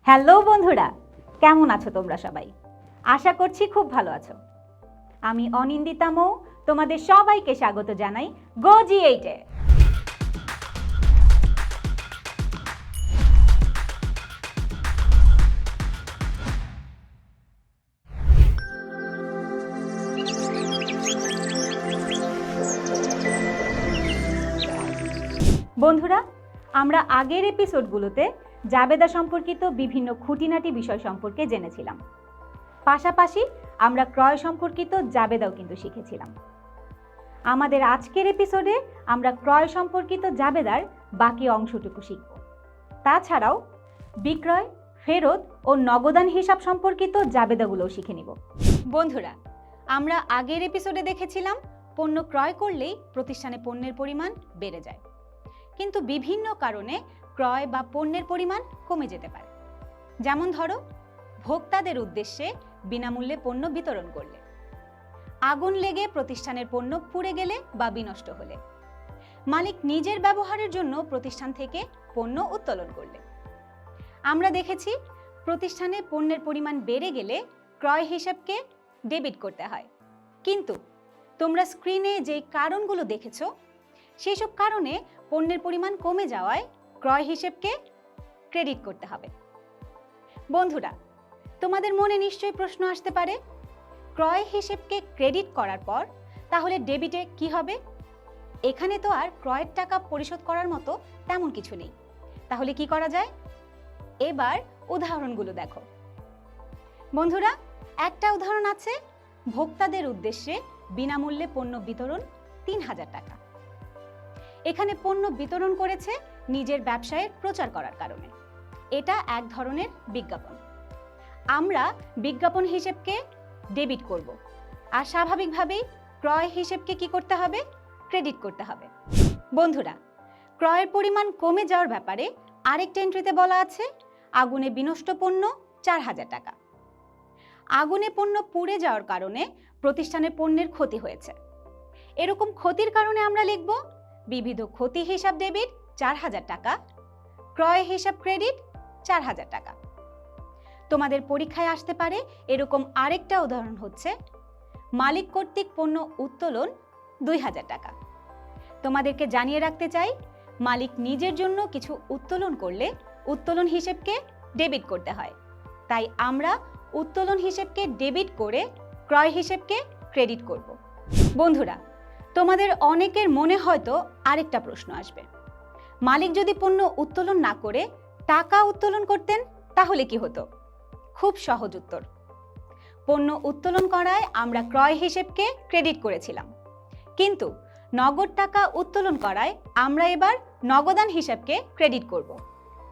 Hello বন্ধুরা, কেমন আছো তোমরা সবাই? আশা করছি খুব ভালো আছো। আমি অনিন্দিতা মৌ তোমাদের সবাইকে স্বাগত জানাই গো জি8-এ। বন্ধুরা, আমরা আগের এপিসোডগুলোতে জাবেদা সম্পর্কিত বিভিন্ন খুঁটিনাটি বিষয় সম্পর্কে জেনেছিলাম। পাশাপাশি আমরা ক্রয় সম্পর্কিত জাবেদাও কিন্তু শিখেছিলাম। আমাদের আজকের এপিসোডে আমরা ক্রয় সম্পর্কিত জাবেদার বাকি অংশটুকু শিখব। তাছাড়াও বিক্রয়, ফেরত ও নগদান হিসাব সম্পর্কিত জাবেদাগুলোও শিখে নিব। বন্ধুরা, আমরা আগের এপিসোডে দেখেছিলাম পণ্য ক্রয় করলেই প্রতিষ্ঠানে পণ্যের পরিমাণ বেড়ে যায়, কিন্তু বিভিন্ন কারণে ক্রয় বা পণ্যের পরিমাণ কমে যেতে পারে। যেমন ধরো, ভোক্তাদের উদ্দেশ্যে বিনামূল্যে পণ্য বিতরণ করলে, আগুন লেগে প্রতিষ্ঠানের পণ্য পুড়ে গেলে বা বিনষ্ট হলে, মালিক নিজের ব্যবহারের জন্য প্রতিষ্ঠান থেকে পণ্য উত্তোলন করলে। আমরা দেখেছি প্রতিষ্ঠানে পণ্যের পরিমাণ বেড়ে গেলে ক্রয় হিসাবকে ডেবিট করতে হয়, কিন্তু তোমরা স্ক্রিনে যে কারণগুলো দেখেছো সেই সব কারণে পণ্যের পরিমাণ কমে যাওয়ায় ক্রয় হিসেবকে ক্রেডিট করতে হবে। বন্ধুরা, তোমাদের মনে নিশ্চয়ই প্রশ্ন আসতে পারে, ক্রয় হিসেবকে ক্রেডিট করার পর তাহলে ডেবিটে কি হবে? এখানে তো আর ক্রয়ের টাকা পরিশোধ করার মতো তেমন কিছু নেই, তাহলে কি করা যায়? এবার উদাহরণগুলো দেখো। বন্ধুরা, একটা উদাহরণ আছে, ভোক্তাদের উদ্দেশ্যে বিনামূল্যে পণ্য বিতরণ ৩,০০০ টাকা। এখানে পণ্য বিতরণ করেছে নিজের ব্যবসায়ের প্রচার করার কারণে। এটা এক ধরনের বিজ্ঞাপন। আমরা বিজ্ঞাপন হিসেবকে ডেবিট করব, আর স্বাভাবিকভাবেই ক্রয় হিসেবকে কি করতে হবে? ক্রেডিট করতে হবে। বন্ধুরা, ক্রয়ের পরিমাণ কমে যাওয়ার ব্যাপারে আরেকটা এন্ট্রিতে বলা আছে, আগুনে বিনষ্ট পণ্য ৪,০০০ টাকা। আগুনে পণ্য পুড়ে যাওয়ার কারণে প্রতিষ্ঠানের পণ্যের ক্ষতি হয়েছে। এরকম ক্ষতির কারণে আমরা লিখব বিবিধ ক্ষতি হিসাব ডেবিট ৪,০০০ টাকা, ক্রয় হিসাব ক্রেডিট ৪,০০০ টাকা। তোমাদের পরীক্ষায় আসতে পারে এরকম আরেকটা উদাহরণ হচ্ছে, মালিক কর্তৃক পণ্য উত্তোলন ২,০০০ টাকা। তোমাদেরকে জানিয়ে রাখতে চাই, মালিক নিজের জন্য কিছু উত্তোলন করলে উত্তোলন হিসেবকে ডেবিট করতে হয়, তাই আমরা উত্তোলন হিসেবকে ডেবিট করে ক্রয় হিসেবকে ক্রেডিট করব। বন্ধুরা, তোমাদের অনেকের মনে হয়তো আরেকটা প্রশ্ন আসবে, মালিক যদি পণ্য উত্তোলন না করে টাকা উত্তোলন করতেন তাহলে কি হতো? খুব সহজ উত্তর, পণ্য উত্তোলন করায় আমরা ক্রয় হিসেবকে ক্রেডিট করেছিলাম, কিন্তু নগদ টাকা উত্তোলন করায় আমরা এবার নগদান হিসাবকে ক্রেডিট করব।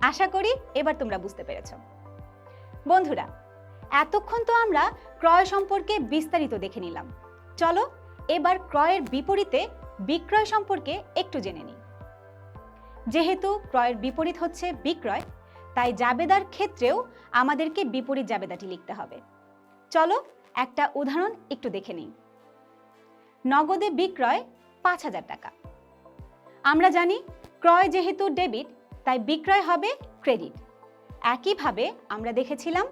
আশা করি এবার তোমরা বুঝতে পেরেছো। বন্ধুরা, এতক্ষণ তো আমরা ক্রয় সম্পর্কে বিস্তারিত দেখে নিলাম। চলো এবার ক্রয়ের বিপরীতে বিক্রয় সম্পর্কে একটু জেনে নিই। যেহেতু ক্রয়ের বিপরীত হচ্ছে বিক্রয়, তাই জাবেদার ক্ষেত্রেও আমাদেরকে বিপরীত জাবেদাটি লিখতে হবে। চলো একটা উদাহরণ একটু দেখে নিই। নগদে বিক্রয় ৫,০০০ টাকা। আমরা জানি ক্রয় যেহেতু ডেবিট, তাই বিক্রয় হবে ক্রেডিট। একইভাবে আমরা দেখেছিলাম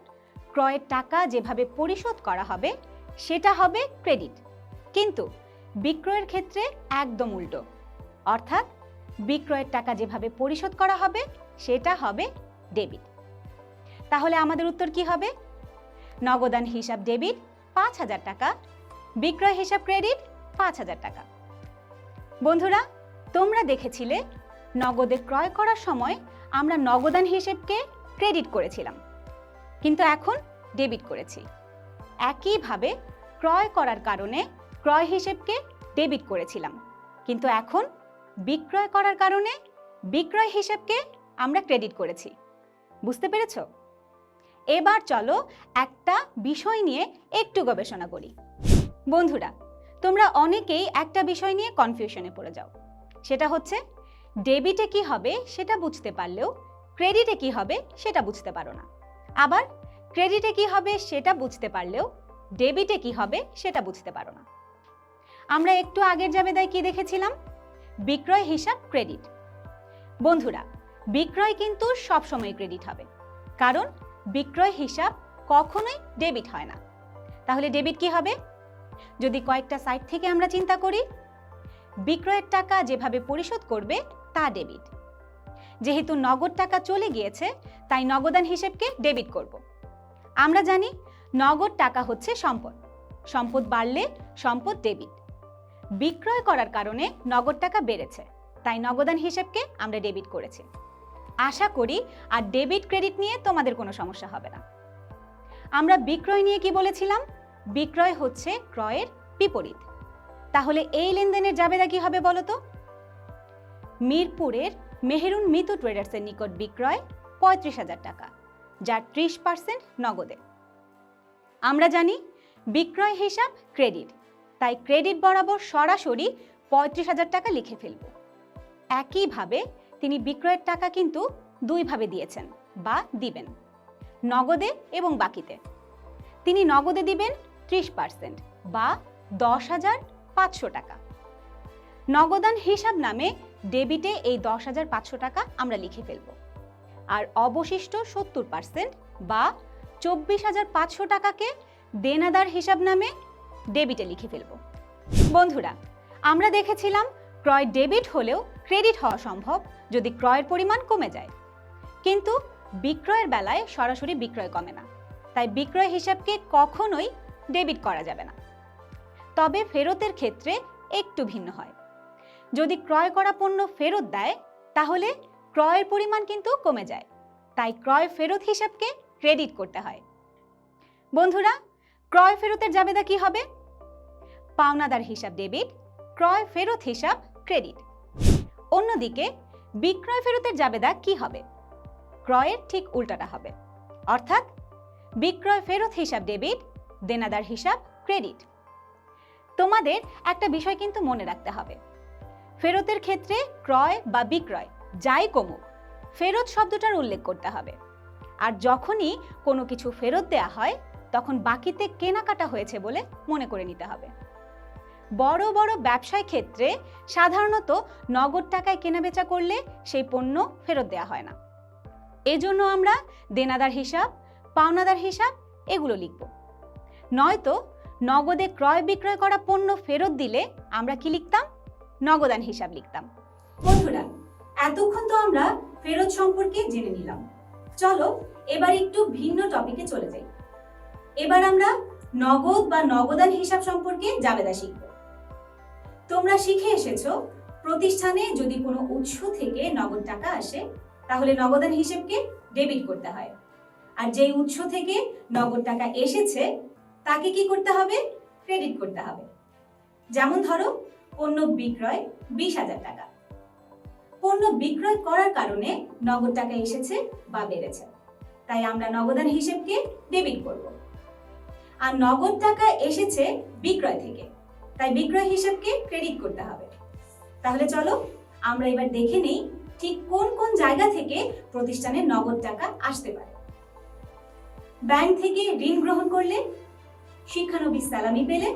ক্রয়ের টাকা যেভাবে পরিশোধ করা হবে সেটা হবে ক্রেডিট, কিন্তু বিক্রয়ের ক্ষেত্রে একদম উল্টো, অর্থাৎ বিক্রয়ের টাকা যেভাবে পরিশোধ করা হবে সেটা হবে ডেবিট। তাহলে আমাদের উত্তর কি হবে? নগদান হিসাব ডেবিট ৫,০০০ টাকা, বিক্রয় হিসাব ক্রেডিট ৫,০০০ টাকা। বন্ধুরা, তোমরা দেখেছিলে নগদে ক্রয় করার সময় আমরা নগদান হিসেবকে ক্রেডিট করেছিলাম, কিন্তু এখন ডেবিট করেছি। একইভাবে ক্রয় করার কারণে ক্রয় হিসেবকে ডেবিট করেছিলাম, কিন্তু এখন বিক্রয় করার কারণে বিক্রয় হিসেবকে আমরা ক্রেডিট করেছি। বুঝতে পেরেছো? এবার চলো একটা বিষয় নিয়ে একটু গবেষণা করি। বন্ধুরা, তোমরা অনেকেই একটা বিষয় নিয়ে কনফিউশনে পড়ে যাও, সেটা হচ্ছে ডেবিটে কি হবে সেটা বুঝতে পারলেও ক্রেডিটে কি হবে সেটা বুঝতে পারো না, আবার ক্রেডিটে কি হবে সেটা বুঝতে পারলেও ডেবিটে কি হবে সেটা বুঝতে পারো না। আমরা একটু আগের জাবেদায় কি দেখেছিলাম? বিক্রয় হিসাব ক্রেডিট। বন্ধুরা, বিক্রয় কিন্তু সবসময় ক্রেডিট হবে, কারণ বিক্রয় হিসাব কখনোই ডেবিট হয় না। তাহলে ডেবিট কি হবে? যদি কয়েকটা সাইড থেকে আমরা চিন্তা করি, বিক্রয়ের টাকা যেভাবে পরিশোধ করবে তা ডেবিট। যেহেতু নগদ টাকা চলে গিয়েছে তাই নগদান হিসেবকে ডেবিট করব। আমরা জানি নগদ টাকা হচ্ছে সম্পদ, সম্পদ বাড়লে সম্পদ ডেবিট। বিক্রয় করার কারণে নগদ টাকা বেড়েছে, তাই নগদান হিসেবকে আমরা ডেবিট করেছি। আশা করি আর ডেবিট ক্রেডিট নিয়ে তোমাদের কোনো সমস্যা হবে না। আমরা বিক্রয় নিয়ে কি বলেছিলাম? বিক্রয় হচ্ছে ক্রয়ের বিপরীত। তাহলে এই লেনদেনের জাবেদা কি হবে বলো তো? মিরপুরের মেহেরুন মিতু ট্রেডার্সের নিকট বিক্রয় ৩৫,০০০ টাকা, যার ৩০% নগদে। আমরা জানি বিক্রয় হিসাব ক্রেডিট, তাই ক্রেডিট বরাবর সরাসরি ৩৫,০০০ টাকা লিখে ফেলব। একইভাবে তিনি বিক্রয়ের টাকা কিন্তু দুইভাবে দিয়েছেন বা দিবেন, নগদে এবং বাকিতে। তিনি নগদে দিবেন ৩০% বা ১০,৫০০ টাকা। নগদান হিসাব নামে ডেবিটে এই ১০,৫০০ টাকা আমরা লিখে ফেলব, আর অবশিষ্ট ৭০% বা ২৪,৫০০ টাকাকে দেনাদার হিসাব নামে ডেবিটে লিখে ফেলব। বন্ধুরা, আমরা দেখেছিলাম ক্রয় ডেবিট হলেও ক্রেডিট হওয়া সম্ভব যদি ক্রয়ের পরিমাণ কমে যায়, কিন্তু বিক্রয়ের বেলায় সরাসরি বিক্রয় কমে না, তাই বিক্রয় হিসাবকে কখনোই ডেবিট করা যাবে না। তবে ফেরতের ক্ষেত্রে একটু ভিন্ন হয়। যদি ক্রয় করা পণ্য ফেরত দেয় তাহলে ক্রয়ের পরিমাণ কিন্তু কমে যায়, তাই ক্রয় ফেরত হিসাবকে ক্রেডিট করতে হয়। বন্ধুরা, ক্রয় ফেরতের জাবেদা কি হবে? পাওনাদার হিসাব ডেবিট, ক্রয় ফেরত হিসাব ক্রেডিট। অন্যদিকে বিক্রয় ফেরতের জাবেদা কি হবে? ক্রয়ের ঠিক উল্টাটা হবে, অর্থাৎ বিক্রয় ফেরত হিসাব ডেবিট, দেনাদার হিসাব ক্রেডিট। তোমাদের একটা বিষয় কিন্তু মনে রাখতে হবে, ফেরতের ক্ষেত্রে ক্রয় বা বিক্রয় যাই কমুক, ফেরত শব্দটার উল্লেখ করতে হবে। আর যখনই কোনো কিছু ফেরত দেয়া হয় তখন বাকিতে কেনাকাটা হয়েছে বলে মনে করে নিতে হবে। বড় বড় ব্যবসায় ক্ষেত্রে সাধারণত নগদ টাকায় কেনাবেচা করলে সেই পণ্য ফেরত দেয়া হয় না। এজন্য আমরা দেনাদার হিসাব, পাওনাদার হিসাব এগুলো লিখব। নয়তো নগদে ক্রয় বিক্রয় করা পণ্য ফেরত দিলে আমরা কি লিখতাম? নগদান হিসাব লিখতাম। বন্ধুরা, এতক্ষণ তো আমরা ফেরত সম্পর্কে জেনে নিলাম। চলো এবার একটু ভিন্ন টপিকে চলে যাই। এবার আমরা নগদ বা নগদান হিসাব সম্পর্কে জাবেদা শিখব। তোমরা শিখে এসেছো প্রতিষ্ঠানে যদি কোনো উৎস থেকে নগদ টাকা আসে তাহলে নগদান হিসেবকে ডেবিট করতে হয়, আর যেই উৎস থেকে নগদ টাকা এসেছে তাকে কি করতে হবে? ক্রেডিট করতে হবে। যেমন ধরো পণ্য বিক্রয় ২০,০০০ টাকা। পণ্য বিক্রয় করার কারণে নগদ টাকা এসেছে বা বেড়েছে, তাই আমরা নগদান হিসেবকে ডেবিট করব। আর নগদ টাকা এসেছে বিক্রয় থেকে, তাই বিক্রয় হিসেবকে ক্রেডিট করতে হবে। তাহলে চলো আমরা এবার দেখে নেই ঠিক কোন কোন জায়গা থেকে প্রতিষ্ঠানে নগদ টাকা আসতে পারে। ব্যাংক থেকে ঋণ গ্রহণ করলে, শিক্ষানবিশ সালামি পেলে,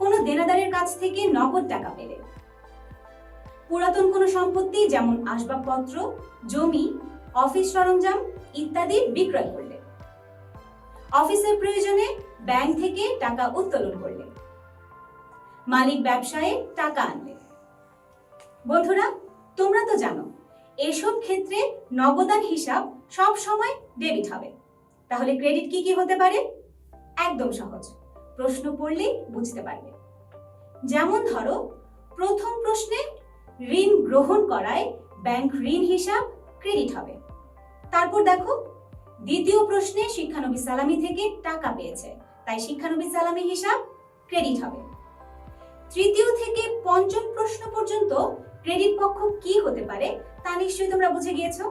কোনো দেনাদারের কাছ থেকে নগদ টাকা পেলে, পুরাতন কোনো সম্পত্তি যেমন আসবাবপত্র, জমি, অফিস সরঞ্জাম ইত্যাদি বিক্রয় করলে, অফিসের প্রয়োজনে ব্যাংক থেকে টাকা উত্তোলন করলে, মালিক ব্যবসায়ে টাকা আনলে। বন্ধুরা, তোমরা তো জানো এসব ক্ষেত্রে নগদান হিসাব সব সময় ডেবিট হবে। তাহলে ক্রেডিট কি কি হতে পারে? একদম সহজ, প্রশ্ন পড়লেই বুঝতে পারবে। যেমন ধরো প্রথম প্রশ্নে ঋণ গ্রহণ করায় ব্যাংক ঋণ হিসাব ক্রেডিট হবে। তারপর দেখো দ্বিতীয় প্রশ্নে শিক্ষানবিশ সালামি থেকে টাকা পেয়েছে, তাই শিক্ষানবিশ সালামি হিসাব ক্রেডিট হবে। তৃতীয় থেকে পঞ্চম প্রশ্ন পর্যন্ত ক্রেডিট পক্ষ কি হতে পারে তা নিশ্চয়ই তোমরা বুঝে গিয়েছো।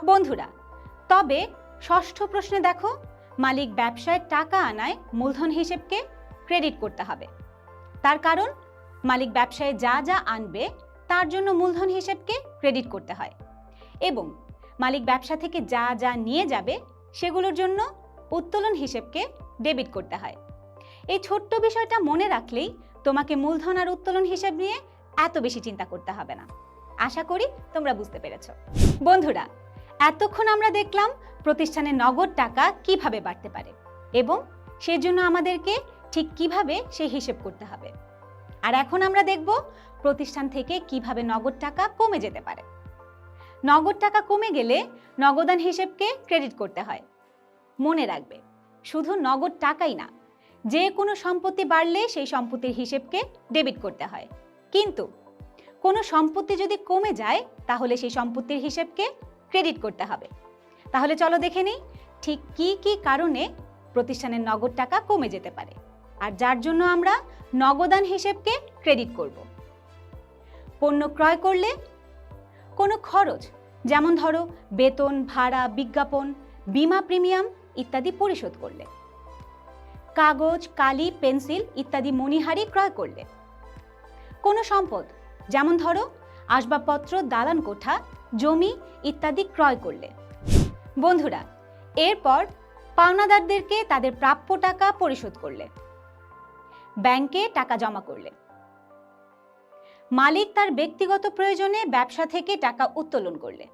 বন্ধুরা, তবে ষষ্ঠ প্রশ্নে দেখো মালিক ব্যবসায় টাকা আনায় মূলধন হিসেবকে ক্রেডিট করতে হবে। তার কারণ মালিক ব্যবসায় যা যা আনবে তার জন্য মূলধন হিসেবকে ক্রেডিট করতে হয়, এবং মালিক ব্যবসা থেকে যা যা নিয়ে যাবে সেগুলোর জন্য উত্তোলন হিসেবকে ডেবিট করতে হয়। এই ছোট্ট বিষয়টা মনে রাখলেই তোমাকে মূলধন আর উত্তোলন হিসেব নিয়ে এত বেশি চিন্তা করতে হবে না। আশা করি তোমরা বুঝতে পেরেছো। বন্ধুরা, এতক্ষণ আমরা দেখলাম প্রতিষ্ঠানে নগদ টাকা কিভাবে বাড়তে পারে এবং সেজন্য আমাদেরকে ঠিক কিভাবে সেই হিসেব করতে হবে। আর এখন আমরা দেখব প্রতিষ্ঠান থেকে কিভাবে নগদ টাকা কমে যেতে পারে। নগদ টাকা কমে গেলে নগদান হিসেবকে ক্রেডিট করতে হয়। মনে রাখবে, শুধু নগদ টাকাই না, যে কোনো সম্পত্তি বাড়লে সেই সম্পত্তির হিসেবকে ডেবিট করতে হয়। কিন্তু কোনো সম্পত্তি যদি কমে যায় তাহলে সেই সম্পত্তির হিসেবকে ক্রেডিট করতে হবে। তাহলে চলো দেখে নিই ঠিক কি কি কারণে প্রতিষ্ঠানের নগদ টাকা কমে যেতে পারে আর যার জন্য আমরা নগদান হিসেবকে ক্রেডিট করব। পণ্য ক্রয় করলে কোনো খরচ, যেমন ধরো বেতন, ভাড়া, বিজ্ঞাপন, বীমা প্রিমিয়াম ইত্যাদি পরিশোধ করলে, কাগজ, কালি, পেন্সিল ইত্যাদি মণিহারি ক্রয় করলে, কোনো সম্পদ যেমন ধরো আসবাবপত্র, দালান কোঠা, জমি ইত্যাদি ক্রয় করলে। বন্ধুরা, এরপর পাওনাদারদেরকে তাদের প্রাপ্য টাকা পরিশোধ করলে, ব্যাংকে টাকা জমা করলে, মালিক তার ব্যক্তিগত প্রয়োজনে ব্যবসা থেকে টাকা উত্তোলন করলে,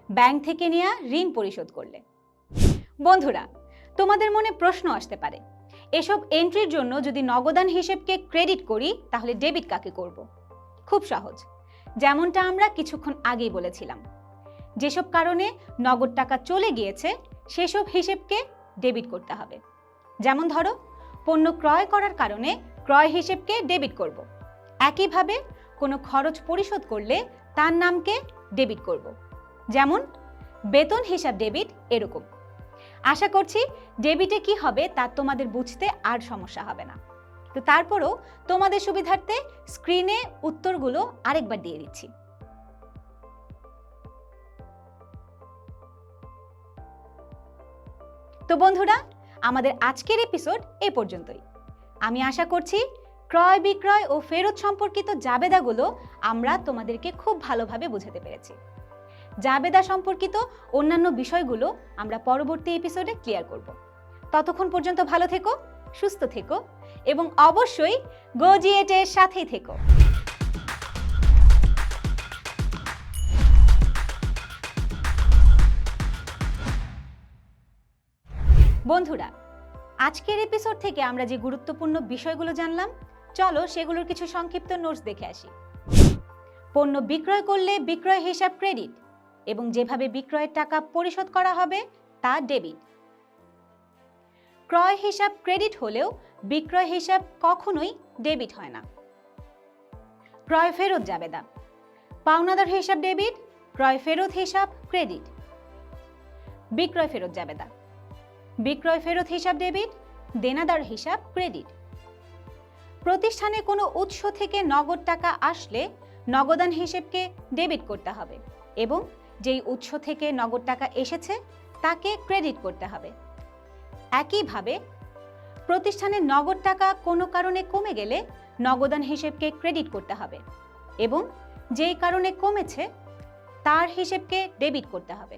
ব্যাংক থেকে নেওয়া ঋণ পরিশোধ করলে। বন্ধুরা, তোমাদের মনে প্রশ্ন আসতে পারে, এসব এন্ট্রির জন্য যদি নগদান হিসেবকে ক্রেডিট করি তাহলে ডেবিট কাকে করব? খুব সহজ, যেমনটা আমরা কিছুক্ষণ আগেই বলেছিলাম। যেসব কারণে নগদ টাকা চলে গিয়েছে সেসব হিসেবকে ডেবিট করতে হবে। যেমন ধরো পণ্য ক্রয় করার কারণে ক্রয় হিসেবকে ডেবিট করব। একইভাবে কোনো খরচ পরিশোধ করলে তার নামকে ডেবিট করব। যেমন বেতন হিসাব ডেবিট, এরকম। আশা করছি ডেবিটে কি হবে তা তোমাদের বুঝতে আর সমস্যা হবে না। তো তারপরও তোমাদের সুবিধার্থে স্ক্রিনে উত্তরগুলো আরেকবার দিয়ে দিচ্ছি। তো বন্ধুরা, আমাদের আজকের এপিসোড এ পর্যন্তই। আমি আশা করছি ক্রয় বিক্রয় ও ফেরত সম্পর্কিত জাবেদাগুলো আমরা তোমাদেরকে খুব ভালোভাবে বোঝাতে পেরেছি। জাবেদা সম্পর্কিত অন্যান্য বিষয়গুলো আমরা পরবর্তী এপিসোডে ক্লিয়ার করব। ততক্ষণ পর্যন্ত ভালো থেকো, সুস্থ থেকো এবং অবশ্যই গোজিয়েটের সাথেই থেকো। বন্ধুরা, আজকের এপিসোড থেকে আমরা যে গুরুত্বপূর্ণ বিষয়গুলো জানলাম, চলো সেগুলোর কিছু সংক্ষিপ্ত নোটস দেখে আসি। পণ্য বিক্রয় করলে বিক্রয় হিসাব ক্রেডিট এবং যেভাবে বিক্রয়ের টাকা পরিশোধ করা হবে তা ডেবিট। ক্রয় হিসাব ক্রেডিট হলেও বিক্রয় হিসাব কখনোই ডেবিট হয় না। ক্রয় ফেরত জাবেদা, পাওনাদার হিসাব ডেবিট, ক্রয় ফেরত হিসাব ক্রেডিট। বিক্রয় ফেরত জাবেদা, বিক্রয় ফেরত হিসাব ডেবিট, দেনাদার হিসাব ক্রেডিট। প্রতিষ্ঠানে কোনো উৎস থেকে নগদ টাকা আসলে নগদান হিসেবকে ডেবিট করতে হবে এবং যেই উৎস থেকে নগদ টাকা এসেছে তাকে ক্রেডিট করতে হবে। একইভাবে প্রতিষ্ঠানে নগদ টাকা কোনো কারণে কমে গেলে নগদান হিসেবকে ক্রেডিট করতে হবে এবং যেই কারণে কমেছে তার হিসেবকে ডেবিট করতে হবে।